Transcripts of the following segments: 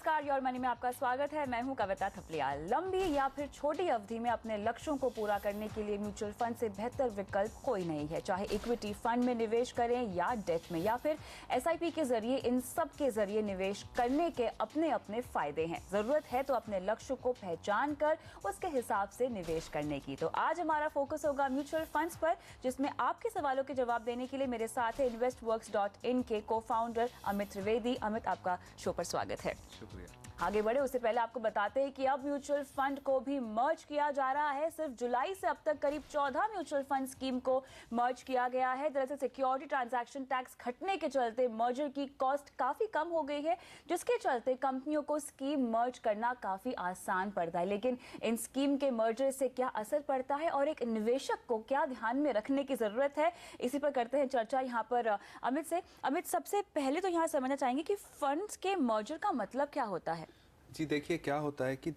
नमस्कार, your money में आपका स्वागत है। मैं हूं कविता थपलियाल। लंबी या फिर छोटी अवधि में अपने लक्ष्यों को पूरा करने के लिए म्यूचुअल फंड से बेहतर विकल्प कोई नहीं है। चाहे इक्विटी फंड में निवेश करें या डेट में या फिर एसआईपी के जरिए, इन सब के जरिए निवेश करने के अपने अपने फायदे हैं। जरूरत है तो अपने लक्ष्य को पहचान कर उसके हिसाब से निवेश करने की। तो आज हमारा फोकस होगा म्यूचुअल फंड्स पर, जिसमें आपके सवालों के जवाब देने के लिए मेरे साथ है investworks.in के को-फाउंडर अमित त्रिवेदी। अमित, आपका शो पर स्वागत है। शुक्रिया। आगे बढ़े उससे पहले आपको बताते हैं कि अब म्यूचुअल फंड को भी मर्ज किया जा रहा है। सिर्फ जुलाई से अब तक करीब 14 म्यूचुअल फंड स्कीम को मर्ज किया गया है। दरअसल सिक्योरिटी ट्रांजैक्शन टैक्स घटने के चलते मर्जर की कॉस्ट काफी कम हो गई है, जिसके चलते कंपनियों को स्कीम मर्ज करना काफी आसान पड़ता है। लेकिन इन स्कीम के मर्जर से क्या असर पड़ता है और एक निवेशक को क्या ध्यान में रखने की जरूरत है, इसी पर करते हैं चर्चा यहाँ पर अमित से। अमित, सबसे पहले तो यहाँ समझना चाहेंगे कि फंड्स के मर्जर का मतलब क्या होता है? जी देखिए, क्या होता है कि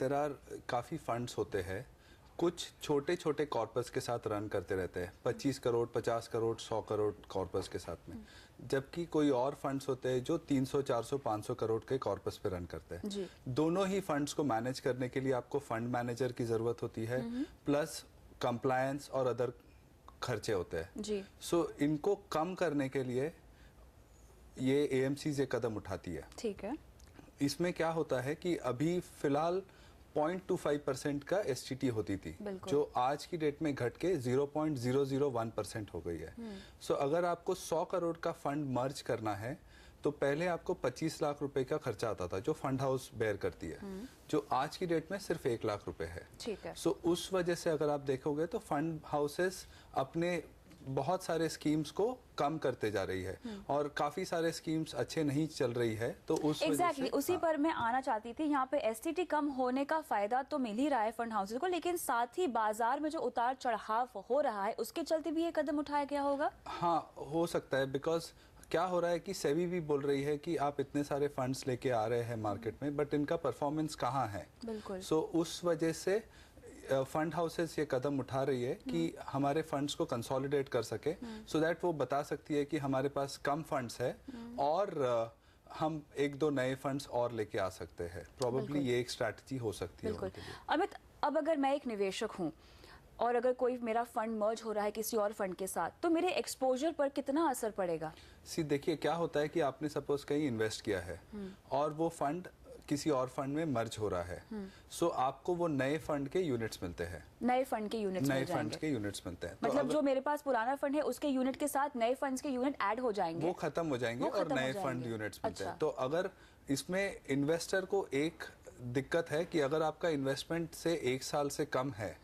काफ़ी फंड्स होते हैं, कुछ छोटे छोटे कॉर्पस के साथ रन करते रहते हैं, 25 करोड़ 50 करोड़ 100 करोड़ कॉर्पस के साथ में, जबकि कोई और फंड्स होते हैं जो 300 400 500 करोड़ के कॉर्पस पे रन करते हैं जी। दोनों ही फंड्स को मैनेज करने के लिए आपको फंड मैनेजर की ज़रूरत होती है, प्लस कंप्लायंस और अदर खर्चे होते हैं जी। सो इनको कम करने के लिए ये एएमसी ये कदम उठाती है। ठीक है। इसमें क्या होता है कि अभी फिलहाल 0.25% का एसटीटी होती थी, जो आज की डेट में घट के 0.001% हो गई है। सो अगर आपको 100 करोड़ का फंड मर्ज करना है तो पहले आपको 25 लाख रुपए का खर्चा आता था, जो फंड हाउस बेयर करती है, जो आज की डेट में सिर्फ 1 लाख रुपए है। ठीक है। सो उस वजह से अगर आप देखोगे तो फंड हाउसेस अपने बहुत सारे स्कीम्स को कम करते जा रही है और काफी सारे स्कीम्स अच्छे नहीं चल रही है। तो उस exactly, उसी पर मैं आना चाहती थी। यहाँ पे एसटीटी कम होने का फायदा तो मिल ही रहा है फंड हाउसेस को, लेकिन साथ ही बाजार में जो उतार चढ़ाव हो रहा है उसके चलते भी ये कदम उठाया गया होगा। हाँ, हो सकता है, बिकॉज क्या हो रहा है कि सेबी भी बोल रही है कि आप इतने सारे फंड्स लेके आ रहे हैं मार्केट में, बट इनका परफॉर्मेंस कहाँ है। बिल्कुल। सो उस वजह से फंड हाउसेस ये कदम उठा रही है कि हमारे फंड्स को कंसोलिडेट कर सके, सो दैट वो बता सकती है कि हमारे पास कम फंड्स है और हम एक दो नए फंड्स और लेके आ सकते हैं। प्रोबेबली ये एक स्ट्रैटेजी हो सकती है उनके लिए। अमित, अब अगर मैं एक निवेशक हूँ और अगर कोई मेरा फंड मर्ज हो रहा है किसी और फंड के साथ, तो मेरे एक्सपोजर पर कितना असर पड़ेगा? देखिए, क्या होता है कि आपने सपोज कहीं इन्वेस्ट किया है और वो फंड किसी और फंड में मर्ज हो रहा है, सो आपको वो नए फंड के यूनिट्स मिलते हैं। नए फंड के यूनिट्स मिलते हैं। मतलब तो जो मेरे पास पुराना फंड है उसके यूनिट के साथ नए फंड्स के यूनिट ऐड हो जाएंगे, वो खत्म हो जाएंगे और नए फंड यूनिट्स मिलते हैं। तो अगर इसमें इन्वेस्टर को एक दिक्कत है कि अगर आपका इन्वेस्टमेंट से 1 साल से कम है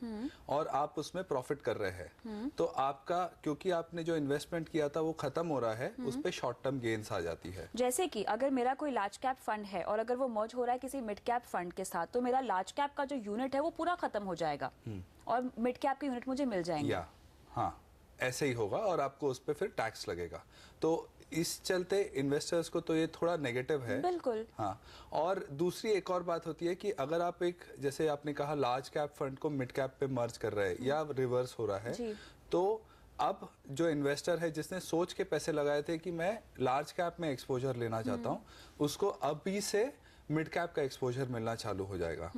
और आप उसमें प्रॉफिट कर रहे हैं, तो आपका, क्योंकि आपने जो इन्वेस्टमेंट किया था वो खत्म हो रहा है, उस पे शॉर्ट टर्म गेन्स आ जाती है। जैसे कि अगर मेरा कोई लार्ज कैप फंड है और अगर वो मर्ज हो रहा है किसी मिड कैप फंड के साथ, तो मेरा लार्ज कैप का जो यूनिट है वो पूरा खत्म हो जाएगा और मिड कैप के यूनिट मुझे मिल जाएंगे। हाँ, ऐसे ही होगा और आपको उस पर फिर टैक्स लगेगा। तो इस चलते इन्वेस्टर्स को तो ये थोड़ा नेगेटिव है। बिल्कुल। हाँ, और दूसरी एक और बात होती है कि अगर आप एक, जैसे आपने कहा, लार्ज कैप फंड को मिड कैप पे मर्ज कर रहे हैं या रिवर्स हो रहा है, तो अब जो इन्वेस्टर है जिसने सोच के पैसे लगाए थे कि मैं लार्ज कैप में एक्सपोजर लेना चाहता हूँ, उसको अभी से मिड कैप का एक्सपोजर मिलना चालू हो जाएगा।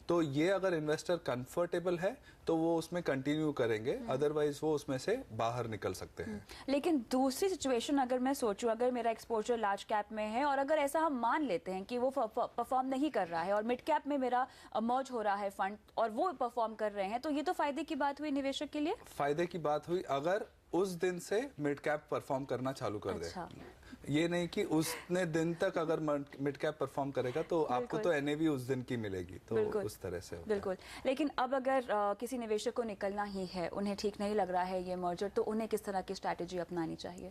तो ये अगर इन्वेस्टर कंफर्टेबल है तो वो उसमें कंटिन्यू करेंगे, अदरवाइज वो उसमें से बाहर निकल सकते हैं। लेकिन दूसरी सिचुएशन अगर मैं सोचूं, अगर मेरा एक्सपोजर लार्ज कैप में है और अगर ऐसा हम मान लेते हैं कि वो परफॉर्म नहीं कर रहा है और मिड कैप में मेरा मर्ज हो रहा है फंड और वो परफॉर्म कर रहे हैं, तो ये तो फायदे की बात हुई निवेशक के लिए। फायदे की बात हुई अगर उस दिन से मिड कैप परफॉर्म करना चालू कर दे। ये नहीं कि उसने दिन तक अगर मिड कैप परफॉर्म करेगा तो आपको तो एनएवी उस दिन की मिलेगी, तो उस तरह से होता बिल्कुल है। लेकिन अब अगर किसी निवेशक को निकलना ही है, उन्हें ठीक नहीं लग रहा है ये मर्जर, तो उन्हें किस तरह की स्ट्रैटेजी अपनानी चाहिए?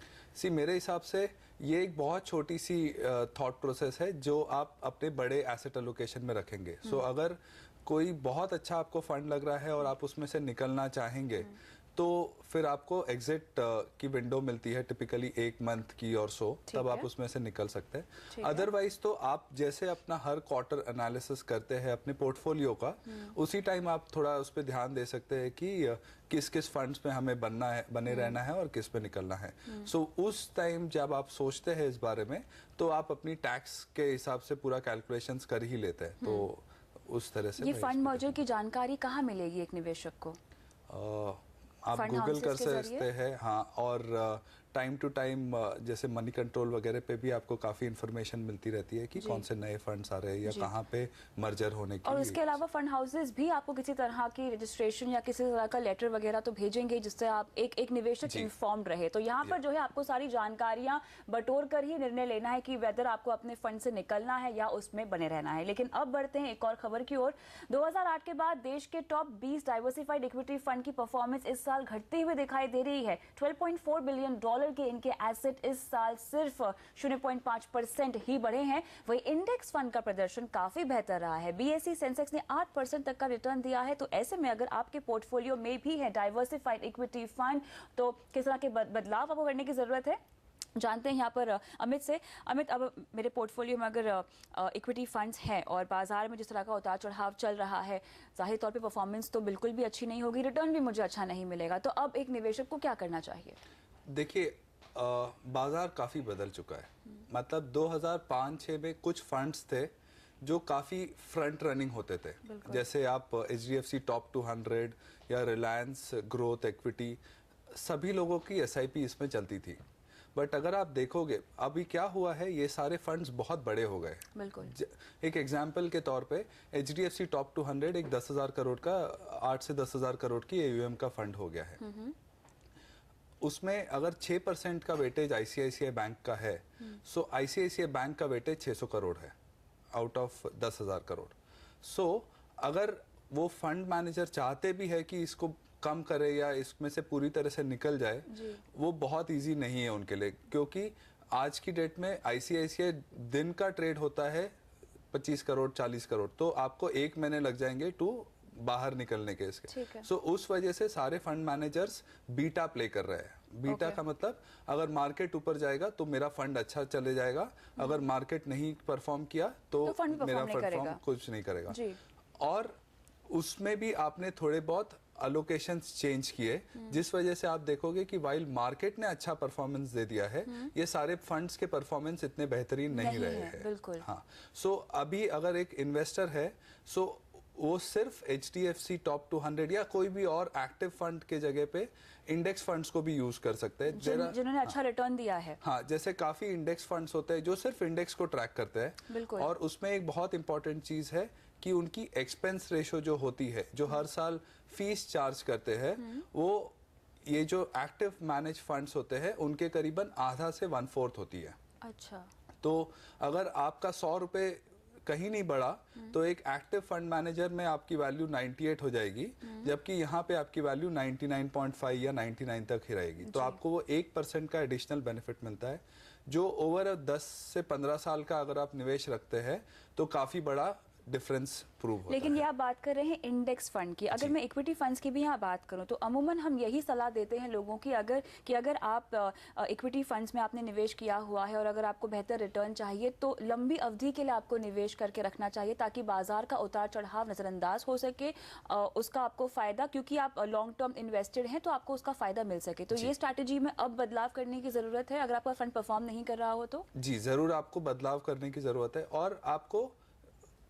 मेरे हिसाब से ये एक बहुत छोटी सी थॉट प्रोसेस है जो आप अपने बड़े एसेट एलोकेशन में रखेंगे। सो अगर कोई बहुत अच्छा आपको फंड लग रहा है और आप उसमें से निकलना चाहेंगे, तो फिर आपको एग्जिट की विंडो मिलती है टिपिकली 1 मंथ की और सो, तब आप उसमें से निकल सकते हैं। अदरवाइज तो आप जैसे अपना हर क्वार्टर एनालिसिस करते हैं अपने पोर्टफोलियो का, उसी टाइम आप थोड़ा उस पर ध्यान दे सकते हैं कि किस किस फंड्स में हमें बने रहना है और किस पे निकलना है। सो उस टाइम जब आप सोचते हैं इस बारे में, तो आप अपनी टैक्स के हिसाब से पूरा कैलकुलेशंस कर ही लेते हैं। तो उस तरह से ये फंड मर्जर की जानकारी कहाँ मिलेगी एक निवेशक को? आप फंड गूगल हाउसेस कर के सकते जरिए? हैं, हाँ। और टाइम टू टाइम जैसे मनी कंट्रोल वगैरह पे भी आपको काफ़ी इन्फॉर्मेशन मिलती रहती है कि कौन से नए फंड्स आ रहे हैं या कहाँ पे मर्जर होने की। और उसके अलावा फंड हाउसेस भी आपको किसी तरह की रजिस्ट्रेशन या किसी तरह का लेटर वगैरह तो भेजेंगे जिससे आप एक निवेशक इन्फॉर्म्ड रहे। तो यहाँ पर जो है आपको सारी जानकारियां बटोर कर ही निर्णय लेना है कि वेदर आपको अपने फंड से निकलना है या उसमें बने रहना है। लेकिन अब बढ़ते हैं एक और खबर की ओर। 2008 के बाद देश के टॉप 20 डाइवर्सिफाइड इक्विटी फंड की परफॉर्मेंस इस साल घटती हुई दिखाई दे रही है। $12.4 बिलियन के इनके एसेट इस साल सिर्फ 0.5% ही बढ़े हैं। वही इंडेक्स फंड का प्रदर्शन काफी बेहतर रहा है। बीएसई सेंसेक्स ने 8% तक का रिटर्न दिया है। तो ऐसे में अगर आपके पोर्टफोलियो में भी है डाइवर्सिफाइड इक्विटी फंड, तो किस तरह के बदलाव आपको करने की जरूरत है, जानते हैं यहाँ पर अमित से। अमित, अब मेरे पोर्टफोलियो में अगर इक्विटी फंड्स हैं और बाजार में जिस तरह का उतार चढ़ाव चल रहा है, जाहिर तौर पे परफॉर्मेंस तो बिल्कुल भी अच्छी नहीं होगी, रिटर्न भी मुझे अच्छा नहीं मिलेगा, तो अब एक निवेशक को क्या करना चाहिए? देखिए, बाजार काफ़ी बदल चुका है। मतलब 2005-6 में कुछ फंड्स थे जो काफ़ी फ्रंट रनिंग होते थे, जैसे आप HDFC टॉप 200 या रिलायंस ग्रोथ इक्विटी, सभी लोगों की SIP इसमें चलती थी। बट अगर आप देखोगे अभी क्या हुआ है, ये सारे फंड्स बहुत बड़े हो गए। बिल्कुल। एक एग्जांपल के तौर पे HDFC टॉप 200 एक 10,000 करोड़ का, 8 से 10,000 करोड़ की AUM का फंड हो गया है। उसमें अगर 6% का वेटेज ICICI बैंक का है, सो ICICI बैंक का वेटेज 600 करोड़ है आउट ऑफ 10,000 करोड़। सो अगर वो फंड मैनेजर चाहते भी है कि इसको कम करे या इसमें से पूरी तरह से निकल जाए, वो बहुत इजी नहीं है उनके लिए, क्योंकि आज की डेट में ICICI दिन का ट्रेड होता है 25 करोड़ 40 करोड़, तो आपको 1 महीने लग जाएंगे बाहर निकलने के इसके। सो उस वजह से सारे फंड मैनेजर्स बीटा प्ले कर रहे हैं। बीटा का मतलब अगर मार्केट ऊपर जाएगा तो मेरा फंड अच्छा चले जाएगा, अगर मार्केट नहीं परफॉर्म किया तो मेरा परफॉर्म कुछ नहीं करेगा। और उसमें भी आपने थोड़े बहुत अलोकेशंस चेंज किए, जिस वजह से आप देखोगे कि वाइल मार्केट ने अच्छा परफॉर्मेंस दे दिया है, ये सारे फंड्स के परफॉर्मेंस इतने बेहतरीन नहीं रहे हैं। बिल्कुल। हाँ, सो अभी अगर एक इन्वेस्टर है, सो वो सिर्फ HDFC टॉप 200 या कोई भी और एक्टिव फंड के जगह पे इंडेक्स फंड्स को भी यूज कर सकते हैं जिन्होंने अच्छा रिटर्न दिया है। हाँ, जैसे काफी इंडेक्स फंड्स होते हैं जो सिर्फ इंडेक्स को ट्रैक करते हैं। और उसमें एक बहुत इंपॉर्टेंट चीज है कि उनकी एक्सपेंस रेशो जो होती है, जो हर साल फीस चार्ज करते हैं, वो ये जो एक्टिव मैनेज फंड्स होते हैं उनके करीबन आधा से 1/4 होती है। अच्छा। तो अगर आपका 100 रुपए कहीं नहीं बढ़ा तो एक एक्टिव फंड मैनेजर में आपकी वैल्यू 98 हो जाएगी, जबकि यहाँ पे आपकी वैल्यू 99.5 या 99 तक ही रहेगी। तो आपको वो 1% का एडिशनल बेनिफिट मिलता है, जो ओवर 10 से 15 साल का अगर आप निवेश रखते हैं तो काफी बड़ा डिफरेंस प्रूव होता है। लेकिन ये आप बात कर रहे हैं इंडेक्स फंड की, अगर मैं इक्विटी फंड्स की भी यहाँ बात करूँ तो अमूमन हम यही सलाह देते हैं लोगों की अगर आप इक्विटी फंड्स में आपने निवेश किया हुआ है और अगर आपको बेहतर रिटर्न चाहिए तो लंबी अवधि के लिए आपको निवेश करके रखना चाहिए, ताकि बाजार का उतार चढ़ाव नजरअंदाज हो सके, उसका आपको फायदा, क्योंकि आप लॉन्ग टर्म इन्वेस्टेड हैं तो आपको उसका फायदा मिल सके। तो ये स्ट्रैटेजी में अब बदलाव करने की जरूरत है अगर आपका फंड परफॉर्म नहीं कर रहा हो तो? जी जरूर आपको बदलाव करने की जरूरत है, और आपको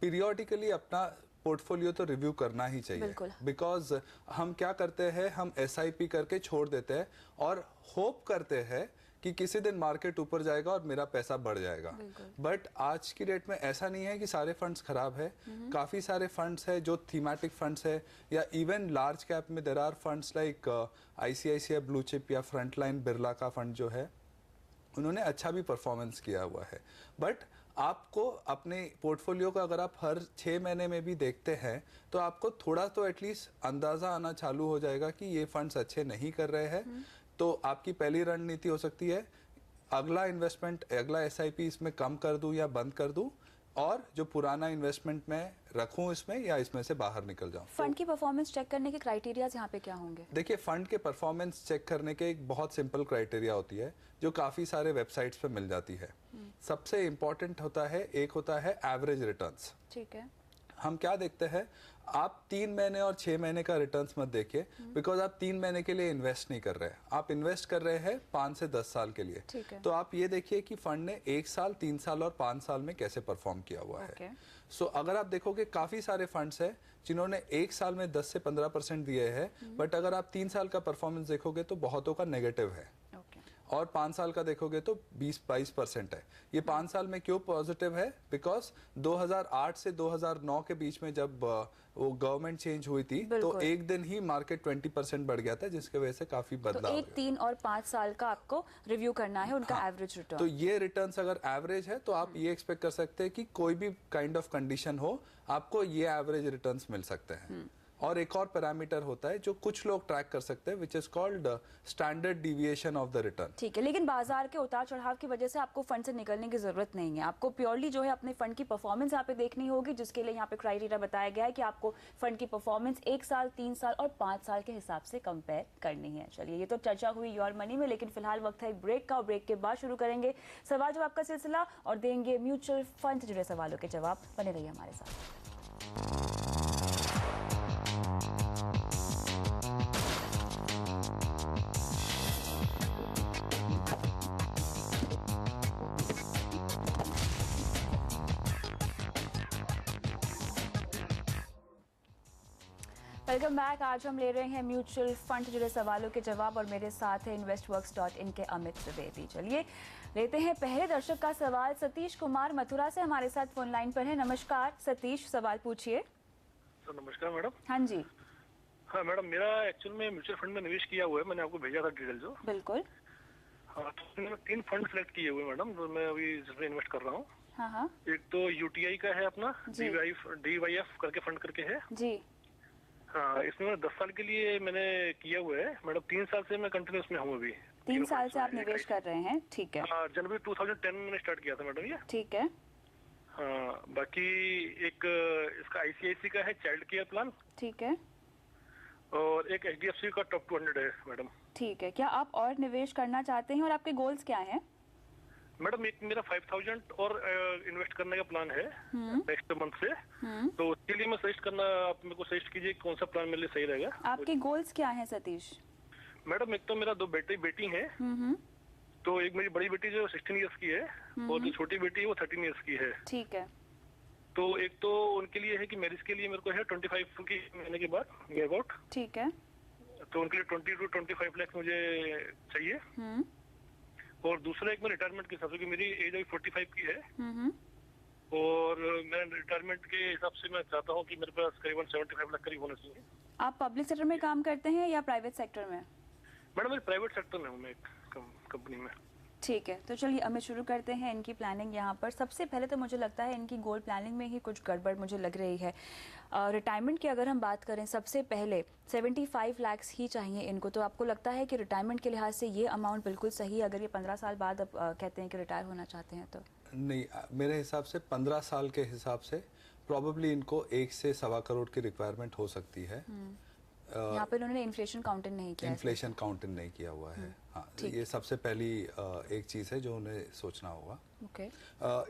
पीरियोडिकली अपना पोर्टफोलियो तो रिव्यू करना ही चाहिए। बिकॉज हम क्या करते हैं, हम SIP करके छोड़ देते हैं और होप करते हैं कि किसी दिन मार्केट ऊपर जाएगा और मेरा पैसा बढ़ जाएगा। बट आज की डेट में ऐसा नहीं है कि सारे फंड्स खराब है। काफी सारे फंड्स है जो थीमेटिक फंड्स है, या इवन लार्ज कैप में there are funds like ICICI blue chip या फ्रंटलाइन बिरला का फंड जो है, उन्होंने अच्छा भी परफॉर्मेंस किया हुआ है। बट आपको अपने पोर्टफोलियो का अगर आप हर 6 महीने में भी देखते हैं तो आपको थोड़ा तो एटलीस्ट अंदाजा आना चालू हो जाएगा कि ये फंड्स अच्छे नहीं कर रहे हैं। तो आपकी पहली रणनीति हो सकती है, अगला इन्वेस्टमेंट, अगला SIP इसमें कम कर दूं या बंद कर दूं, और जो पुराना इन्वेस्टमेंट मैं रखूं इसमें या इसमें से बाहर निकल जाऊं। फंड की परफॉर्मेंस चेक करने के क्राइटेरियाज यहाँ पे क्या होंगे? देखिए, फंड के परफॉर्मेंस चेक करने के एक बहुत सिंपल क्राइटेरिया होती है जो काफी सारे वेबसाइट्स पे मिल जाती है। सबसे इंपॉर्टेंट होता है, एक होता है एवरेज रिटर्न्स। ठीक है। हम क्या देखते हैं, आप 3 महीने और 6 महीने का रिटर्न्स मत देखिए, बिकॉज आप 3 महीने के लिए इन्वेस्ट नहीं कर रहे हैं, आप इन्वेस्ट कर रहे हैं 5 से 10 साल के लिए। ठीक है। तो आप ये देखिए कि फंड ने 1 साल, 3 साल और 5 साल में कैसे परफॉर्म किया हुआ है। सो अगर आप देखोगे काफी सारे फंड्स हैं जिन्होंने 1 साल में 10 से 15% दिए हैं, बट अगर आप 3 साल का परफॉर्मेंस देखोगे तो बहुतों का नेगेटिव है, और 5 साल का देखोगे तो 20-22% है। ये 5 साल में क्यों पॉजिटिव है? बिकॉज 2008 से 2009 के बीच में जब वो गवर्नमेंट चेंज हुई थी तो एक दिन ही मार्केट 20% बढ़ गया था, जिसके वजह से काफी बदलाव। तो 1, 3 और 5 साल का आपको रिव्यू करना है उनका एवरेज रिटर्न। तो ये रिटर्न्स अगर एवरेज है तो आप ये एक्सपेक्ट कर सकते हैं कि कोई भी काइंड ऑफ कंडीशन हो, आपको ये एवरेज रिटर्न्स मिल सकते हैं। और एक और पैरामीटर होता है जो कुछ लोग ट्रैक कर सकते हैं, which is called standard deviation of the return. ठीक है, लेकिन बाजार के उतार चढ़ाव की वजह से आपको फंड से निकलने की जरूरत नहीं है। आपको प्योरली जो है अपने फंड की परफॉर्मेंस यहाँ पे देखनी होगी, जिसके लिए यहाँ पे क्राइटेरिया बताया गया है कि आपको फंड की परफॉर्मेंस 1 साल, 3 साल और 5 साल के हिसाब से कंपेयर करनी है। चलिए, ये तो चर्चा हुई योर मनी में, लेकिन फिलहाल वक्त है एक ब्रेक का, और ब्रेक के बाद शुरू करेंगे सवाल जवाब का सिलसिला और देंगे म्यूचुअल फंड से जुड़े सवालों के जवाब। बने रहिए हमारे साथ। Welcome back. आज हम ले रहे हैं म्यूचुअल फंड से जुड़े सवालों के जवाब, और मेरे साथ है investworks.in के अमित त्रिवेदी। चलिए लेते हैं पहले दर्शक का सवाल। सतीश कुमार मथुरा से हमारे साथ फोन लाइन पर है। नमस्कार सतीश, सवाल पूछिए। तो नमस्कार मैडम। हाँ जी। हाँ मैडम, मेरा एक्चुअल में म्यूचुअल फंड में निवेश किया हुआ है, मैंने आपको भेजा था डिटेल जो। बिल्कुल। हाँ, तो मैंने 3 फंड सेलेक्ट किए हुए मैडम, जो मैं अभी जिसमें इन्वेस्ट कर रहा हूँ। हाँ हाँ। एक तो यूटीआई का है अपना, DYF करके फंड करके है जी। हाँ, इसमें 10 साल के लिए मैंने किया हुआ है मैडम। 3 साल से मैं कंटिन्यूस में हूँ अभी। 3 साल से आप निवेश कर रहे हैं, ठीक है। हाँ, जनवरी 2010 में मैंने स्टार्ट किया था मैडम ये। ठीक है। हाँ, बाकी एक इसका आईसीआईसी का है चाइल्ड केयर प्लान। ठीक है। और एक HDFC का टॉप 200 है मैडम। ठीक है, क्या आप और निवेश करना चाहते हैं और आपके गोल्स क्या हैं? मैडम, एक मेरा 5000 और इन्वेस्ट करने का प्लान है नेक्स्ट मंथ से। तो उसके लिए मैं सजेस्ट करना, आप मेरे को सजेस्ट कीजिए कौन सा प्लान मेरे लिए सही रहेगा। आपके गोल्स क्या हैं सतीश? मैडम, एक तो मेरा 2 बेटी हैं। तो एक मेरी बड़ी बेटी जो 16 इयर्स की है, और जो छोटी बेटी है वो 13 इयर्स की है। ठीक है। तो एक तो उनके लिए है कि मैरिज के लिए मेरे को है 25 की महीने के बाद नियर अबाउट। ठीक है। तो उनके लिए 20 to 25 लाख मुझे चाहिए। और दूसरा एक मैं रिटायरमेंट के हिसाब से, मेरी एज अभी 45 की है, और मैं रिटायरमेंट के हिसाब से मैं चाहता हूँ कि मेरे पास करीबन 75 लाख करीब होना चाहिए। आप पब्लिक सेक्टर में काम करते हैं या प्राइवेट सेक्टर में? मैडम, मैं प्राइवेट सेक्टर में हूँ, मैं एक कंपनी में। ठीक है, तो चलिए अमित शुरू करते हैं इनकी प्लानिंग। यहाँ पर सबसे पहले तो मुझे लगता है इनकी गोल प्लानिंग में ही कुछ गड़बड़ मुझे लग रही है। रिटायरमेंट की अगर हम बात करें, सबसे पहले 75 लाख ही चाहिए इनको। तो आपको लगता है कि रिटायरमेंट के लिहाज से ये अमाउंट बिल्कुल सही है, अगर ये 15 साल बाद अब कहते हैं कि रिटायर होना चाहते हैं तो? नहीं, मेरे हिसाब से 15 साल के हिसाब से प्रॉबेबली इनको 1 से 1.25 करोड़ की रिक्वायरमेंट हो सकती है। यहाँ पे उन्होंने इन्फ्लेशन काउंटिंग नहीं किया, इन्फ्लेशन काउंटिंग नहीं किया हुआ है। हाँ, ये सबसे पहली एक चीज़ है जो उन्हें सोचना होगा। ओके।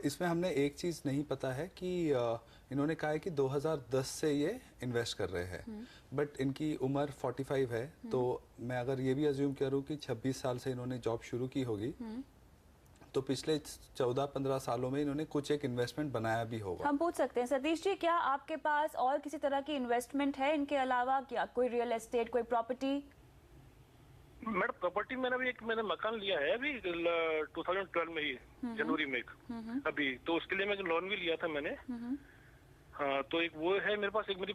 इसमें हमने एक चीज़ नहीं पता है कि इन्होंने कहा है कि 2010 से ये इन्वेस्ट कर रहे हैं, बट इनकी उम्र 45 है। तो मैं अगर ये भी अज्यूम करूँ कि 26 साल से इन्होंने जॉब शुरू की होगी, तो पिछले 14-15 सालों में इन्होंने कुछ एक इन्वेस्टमेंट बनाया भी होगा। हम पूछ सकते हैं सतीश जी, क्या आपके पास और किसी तरह की इन्वेस्टमेंट है इनके अलावा? क्या कोई रियल एस्टेट, कोई प्रॉपर्टी? मैडम, प्रॉपर्टी मैंने मकान लिया है अभी 2012 में ही, जनवरी में अभी। तो उसके लिए मैं लोन भी लिया था मैंने। हाँ, तो एक वो है मेरे पास, एक मेरी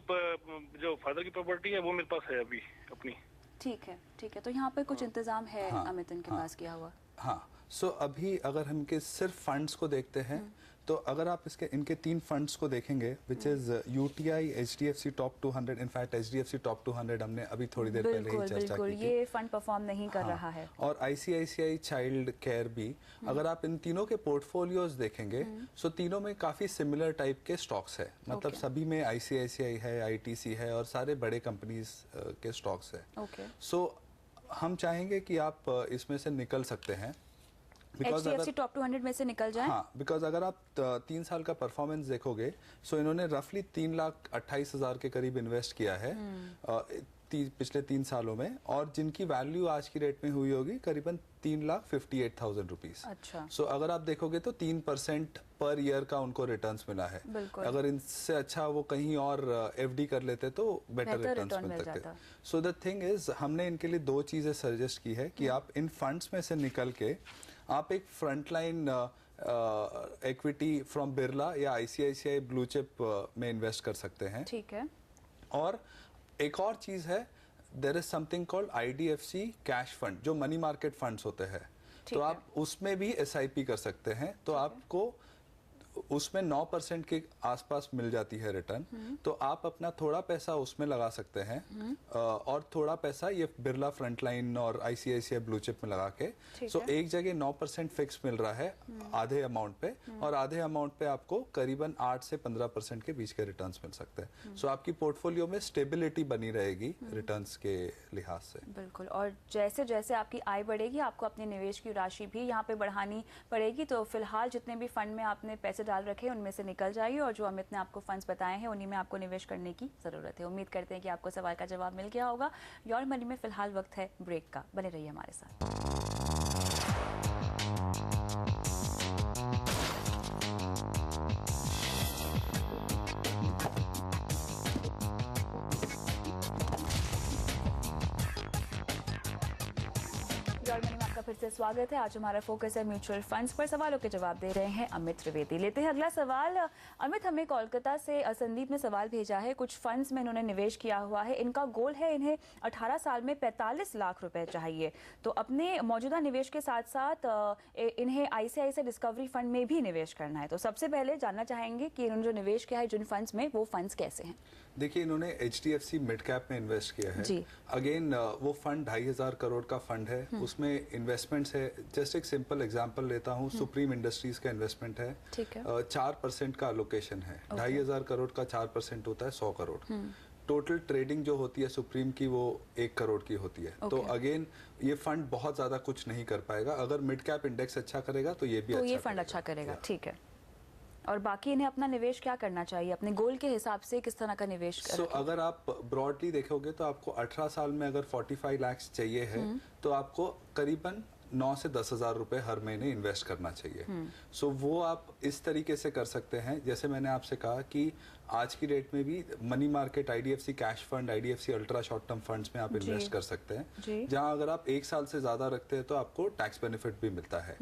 जो फादर की प्रॉपर्टी है वो मेरे पास है अभी अपनी। ठीक है, ठीक है। तो यहाँ पे कुछ इंतजाम है अमित इनके पास किया हुआ? हाँ, सो अभी अगर हम के सिर्फ फंड्स को देखते हैं तो अगर आप इनके 3 फंड्स को देखेंगे, which is UTI, HDFC top 200, in fact HDFC top 200 हमने अभी थोड़ी देर पहले ही चर्चा की थी। ये फंड परफॉर्म नहीं कर रहा है। और आईसीआईसीआई चाइल्ड केयर भी, अगर आप इन तीनों के पोर्टफोलियोज देखेंगे, सो तीनों में काफी सिमिलर टाइप के स्टॉक्स है, मतलब सभी में आईसीआईसीआई है, आईटीसी है और सारे बड़े कंपनीज के स्टॉक्स है। सो हम चाहेंगे कि आप इसमें से निकल सकते हैं, HDFC टॉप 200 में से निकल जाए। हाँ, बिकॉज अगर आप 3 साल का परफॉर्मेंस देखोगे, सो इन्होंने रफली 3,28,000 के करीब इन्वेस्ट किया है पिछले 3 सालों में, और जिनकी वैल्यू आज की रेट में हुई होगी करीबन 3,58,000 रुपीज। अच्छा। सो अगर आप देखोगे तो 3% पर ईयर का उनको रिटर्न्स मिला है। अगर इनसे अच्छा वो कहीं और एफडी कर लेते तो बेटर रिटर्न्स मिल सकते। सो द थिंग इज, हमने इनके लिए 2 चीजें सजेस्ट की है कि आप इन फंड्स में से निकल के आप एक फ्रंटलाइन इक्विटी फ्रॉम बिरला या आईसीआईसीआई ब्लू चिप में इन्वेस्ट कर सकते हैं। ठीक है। और एक और चीज है, there is something called IDFC cash fund, जो मनी मार्केट फंड्स होते हैं, तो आप उसमें भी एसआईपी कर सकते हैं, तो आपको उसमें 9% के आसपास मिल जाती है रिटर्न। तो आप अपना थोड़ा पैसा उसमें लगा सकते हैं और थोड़ा पैसा ये बिरला फ्रंटलाइन और आईसीआईसीआई ब्लू चिप में लगा के, सो एक जगह 9% फिक्स मिल रहा है आधे अमाउंट पे, और आधे अमाउंट पे आपको करीबन 8 से 15% के बीच के रिटर्न्स मिल सकते हैं। सो आपकी पोर्टफोलियो में स्टेबिलिटी बनी रहेगी रिटर्न्स के लिहाज से। बिल्कुल। और जैसे जैसे आपकी आय बढ़ेगी, आपको अपने निवेश की राशि भी यहाँ पे बढ़ानी पड़ेगी। तो फिलहाल जितने भी फंड में आपने पैसे डाल रखे उनमें से निकल जाइए, और जो अमित ने आपको फंड्स बताए हैं उन्हीं में आपको निवेश करने की जरूरत है। उम्मीद करते हैं कि आपको सवाल का जवाब मिल गया होगा। योर मनी में फिलहाल वक्त है ब्रेक का, बने रहिए हमारे साथ। फिर से स्वागत है। आज हमारा फोकस है म्यूचुअल फंड्स पर। सवालों के जवाब दे रहे हैं अमित त्रिवेदी। लेते हैं अगला सवाल। अमित, हमें कोलकाता से संदीप ने सवाल भेजा है। कुछ फंड्स में इन्होंने निवेश किया हुआ है। इनका गोल है इन्हें 18 साल में 45 लाख रुपए चाहिए। तो अपने मौजूदा निवेश के साथ साथ इन्हें आईसीआईसीआई डिस्कवरी फंड में भी निवेश करना है। तो सबसे पहले जानना चाहेंगे कि इन्होंने जो निवेश किया है जिन फंड्स में, वो फंड्स कैसे हैं? देखिए, इन्होंने एचडीएफसी मिड कैप में इन्वेस्ट किया है। अगेन वो फंड 2,500 करोड़ का फंड है। उसमें इन्वेस्टमेंट्स है, जस्ट एक सिंपल एग्जांपल लेता हूँ, सुप्रीम इंडस्ट्रीज का इन्वेस्टमेंट है, 4% का अलोकेशन है। 2,500 करोड़ का 4% होता है 100 करोड़। टोटल ट्रेडिंग जो होती है सुप्रीम की, वो 1 करोड़ की होती है। तो अगेन ये फंड बहुत ज्यादा कुछ नहीं कर पाएगा। अगर मिड कैप इंडेक्स अच्छा करेगा तो ये भी तो ये फंड अच्छा करेगा। ठीक है। और बाकी इन्हें अपना निवेश क्या करना चाहिए? अपने गोल के हिसाब से किस तरह का निवेश करें? अगर आप ब्रॉडली देखोगे तो आपको 18 साल में अगर 45 लाख चाहिए है, तो आपको करीबन 9 से 10,000 रुपए हर महीने इन्वेस्ट करना चाहिए। सो वो आप इस तरीके से कर सकते हैं, जैसे मैंने आपसे कहा कि आज की डेट में भी money market, IDFC cash fund, IDFC ultra short term funds में आप इन्वेस्ट कर सकते हैं, जहां अगर आप 1 साल से ज्यादा रखते हैं तो आपको टैक्स बेनिफिट भी मिलता है,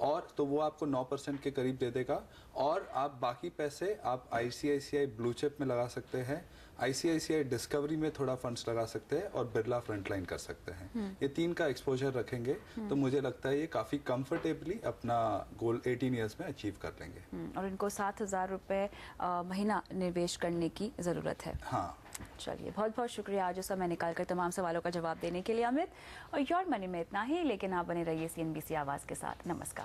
और तो वो आपको 9% के करीब दे देगा। और आप बाकी पैसे आप आईसीआईसीआई ब्लू चिप में लगा सकते हैं, आईसीआईसीआई डिस्कवरी में थोड़ा फंड्स लगा सकते हैं, और बिरला फ्रंटलाइन कर सकते हैं। ये 3 का एक्सपोजर रखेंगे तो मुझे लगता है ये काफी कंफर्टेबली अपना गोल 18 ईयर्स में अचीव कर लेंगे। और इनको 7,000 रुपए महीना निवेश करने की जरूरत है। हाँ, चलिए, बहुत बहुत शुक्रिया आज समय निकालकर तमाम सवालों का जवाब देने के लिए अमित। और योर मनी में इतना ही, लेकिन आप बने रहिए CNBC आवाज के साथ। नमस्कार।